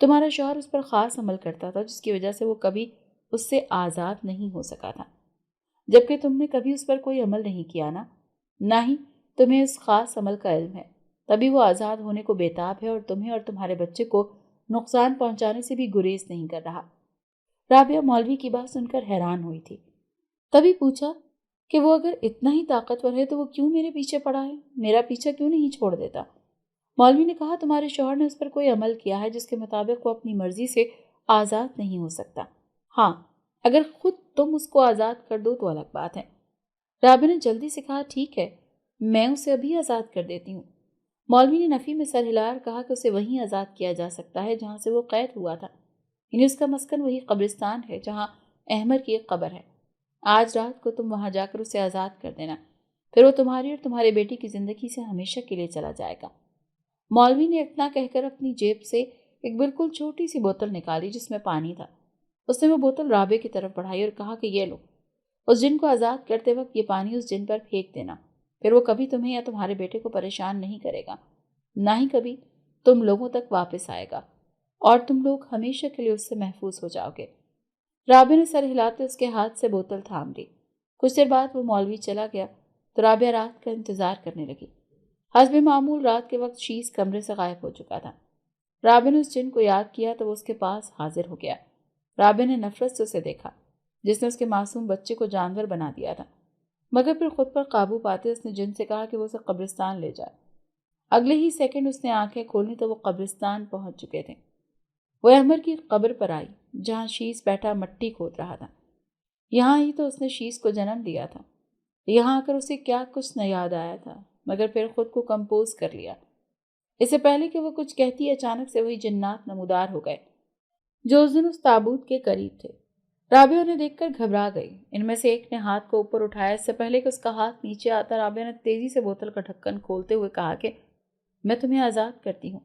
تمہارا شوہر اس پر خاص عمل کرتا تھا جس کی وجہ سے وہ کبھی اس سے آزاد نہیں ہو سکا تھا، جبکہ تم نے کبھی اس پر کوئی عمل نہیں کیا نہ ہی تمہیں اس خاص عمل کا علم ہے، تبھی وہ آزاد ہونے کو بیتاب ہے اور تمہیں اور تمہارے بچے کو نقصان پہنچانے سے بھی گریز نہیں کر رہا۔ رابعہ مولوی کی بات سن کر حیران ہوئی تھی، تبھی پوچھا کہ وہ اگر اتنا ہی طاقتور ہے تو وہ کیوں میرے پیچھے پڑا ہے، میرا پیچھا کیوں نہیں چھوڑ دیتا؟ مولوی نے کہا تمہارے شوہر نے اس پر کوئی عمل کیا ہے جس کے مطابق وہ اپنی مرضی سے آزاد نہیں ہو سکتا۔ ہاں، اگر خود تم اس کو آزاد کر دو تو الگ بات ہے۔ رابعہ نے جلدی سے کہا ٹھیک ہے، میں اسے ابھی آزاد کر دیتی ہوں۔ مولوی نے نفی میں سر ہلا کر کہا کہ اسے وہیں آزاد کیا جا سکتا ہے جہاں سے وہ قید ہوا تھا، یعنی اس کا مسکن وہی قبرستان ہے جہاں احمد کی ایک قبر ہے۔ آج رات کو تم وہاں جا کر اسے آزاد کر دینا، پھر وہ تمہاری اور تمہارے بیٹی کی زندگی سے ہمیشہ کے لیے چلا جائے گا۔ مولوی نے اتنا کہہ کر اپنی جیب سے ایک بالکل چھوٹی سی بوتل نکالی جس میں پانی تھا۔ اس نے وہ بوتل رابعہ کی طرف بڑھائی اور کہا کہ یہ لو، اس جن کو آزاد کرتے وقت یہ پانی اس جن پر پھینک دینا، پھر وہ کبھی تمہیں یا تمہارے بیٹے کو پریشان نہیں کرے گا، نہ ہی کبھی تم لوگوں تک واپس آئے گا، اور تم لوگ ہمیشہ کے لیے اس سے محفوظ ہو جاؤ گے۔ رابعہ نے سر ہلاتے اس کے ہاتھ سے بوتل تھام لی۔ کچھ دیر بعد وہ مولوی چلا گیا تو رابعہ رات کا انتظار کرنے لگی۔ حسب معمول رات کے وقت شیز کمرے سے غائب ہو چکا تھا۔ رابعہ نے اس جن کو یاد کیا تو وہ اس کے پاس حاضر ہو گیا۔ رابعہ نے نفرت سے اسے دیکھا جس نے اس کے معصوم بچے کو جانور بنا دیا تھا، مگر پھر خود پر قابو پاتے اس نے جن سے کہا کہ وہ اسے قبرستان لے جائے۔ اگلے ہی سیکنڈ اس نے آنکھیں کھولی تو وہ قبرستان پہنچ چکے تھے۔ وہ احمد کی قبر پر آئی جہاں شیز بیٹھا مٹی کھود رہا تھا۔ یہاں ہی تو اس نے شیز کو جنم دیا تھا۔ یہاں آ کر اسے کیا کچھ نہ یاد آیا تھا، مگر پھر خود کو کمپوز کر لیا۔ اس سے پہلے کہ وہ کچھ کہتی اچانک سے وہی جنات نمودار ہو گئے جو اس دن اس تابوت کے قریب تھے۔ رابعہ انہیں دیکھ کر گھبرا گئی۔ ان میں سے ایک نے ہاتھ کو اوپر اٹھایا۔ اس سے پہلے کہ اس کا ہاتھ نیچے آتا رابعہ نے تیزی سے بوتل کا ڈھکن کھولتے ہوئے کہا کہ میں تمہیں آزاد کرتی ہوں،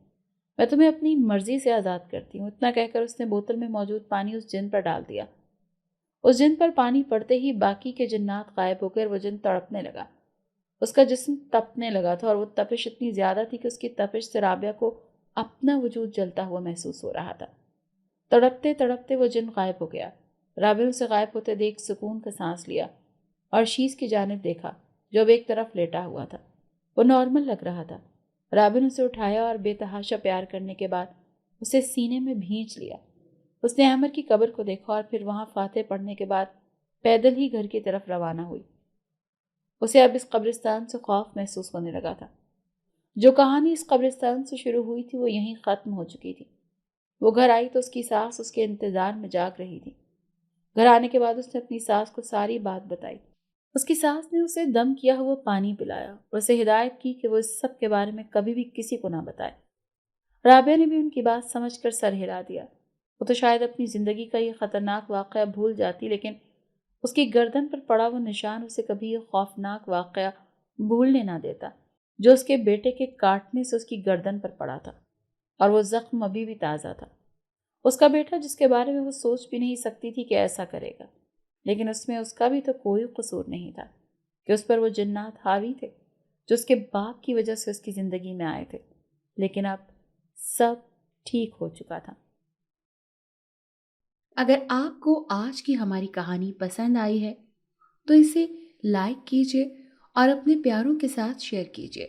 میں تمہیں اپنی مرضی سے آزاد کرتی ہوں۔ اتنا کہہ کر اس نے بوتل میں موجود پانی اس جن پر ڈال دیا۔ اس جن پر پانی پڑتے ہی باقی کے جنات غائب ہو کر وہ جن تڑپنے لگا۔ اس کا جسم تپنے لگا تھا اور وہ تپش اتنی زیادہ تھی کہ اس کی تپش سے رابعہ کو اپنا وجود جلتا ہوا محسوس ہو رہا تھا۔ تڑپتے تڑپتے وہ جن غائب ہو گیا۔ رابعہ اسے غائب ہوتے دیکھ سکون کا سانس لیا اور شیز کی جانب دیکھا جو اب ایک طرف لیٹا ہوا تھا۔ وہ نارمل لگ رہا تھا۔ رابعہ نے اسے اٹھایا اور بے تحاشا پیار کرنے کے بعد اسے سینے میں بھینچ لیا۔ اس نے احمد کی قبر کو دیکھا اور پھر وہاں فاتح پڑھنے کے بعد پیدل ہی گھر کی طرف روانہ ہوئی۔ اسے اب اس قبرستان سے خوف محسوس ہونے لگا تھا۔ جو کہانی اس قبرستان سے شروع ہوئی تھی وہ یہیں ختم ہو چکی تھی۔ وہ گھر آئی تو اس کی ساس اس کے انتظار میں جاگ رہی تھی۔ گھر آنے کے بعد اس نے اپنی ساس کو ساری بات بتائی۔ اس کی ساس نے اسے دم کیا ہوا پانی پلایا اور اسے ہدایت کی کہ وہ اس سب کے بارے میں کبھی بھی کسی کو نہ بتائے۔ رابعہ نے بھی ان کی بات سمجھ کر سر ہلا دیا۔ وہ تو شاید اپنی زندگی کا یہ خطرناک واقعہ بھول جاتی، لیکن اس کی گردن پر پڑا وہ نشان اسے کبھی یہ خوفناک واقعہ بھولنے نہ دیتا جو اس کے بیٹے کے کاٹنے سے اس کی گردن پر پڑا تھا، اور وہ زخم ابھی بھی تازہ تھا۔ اس کا بیٹا جس کے بارے میں وہ سوچ بھی نہیں سکتی تھی کہ ایسا کرے گا، لیکن اس میں اس کا بھی تو کوئی قصور نہیں تھا کہ اس پر وہ جنات حاوی تھے جو اس کے باپ کی وجہ سے اس کی زندگی میں آئے تھے، لیکن اب سب ٹھیک ہو چکا تھا۔ اگر آپ کو آج کی ہماری کہانی پسند آئی ہے تو اسے لائک کیجیے اور اپنے پیاروں کے ساتھ شیئر کیجیے۔